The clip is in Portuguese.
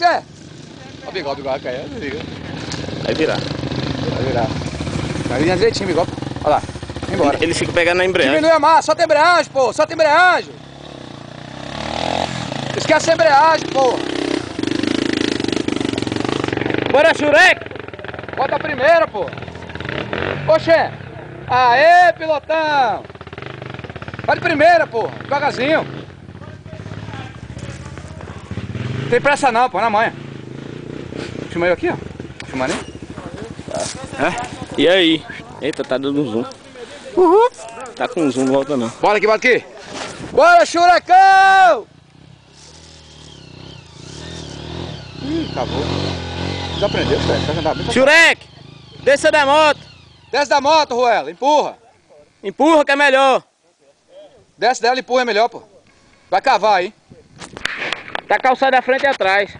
Oxê! Olha o bigode vai cair. Vai virar. Vai virar. Vai vir direitinho o bigode. Olha lá. Embora. Ele fica pegando na embreagem. Diminui a massa, solta a embreagem, pô. Solta a embreagem. Esquece a embreagem, pô. Bora, Shurek! Bota a primeira, pô. Oxê. Aê, pilotão. Vai de primeira, pô. Devagarzinho. Não tem pressa não, pô. Na manha. Filma eu aqui, ó. Filmando aí. E aí? Eita, tá dando zoom. Uhul. Tá com zoom, não volta não. Bora aqui, bora aqui. Bora, Churecão! Acabou. Desaprendeu, velho. Tá andando bem. Shurek! Desça da moto! Desce da moto, Ruela. Empurra. Empurra que é melhor. Desce dela e empurra é melhor, pô. Vai cavar aí. Tá calçado à frente e atrás.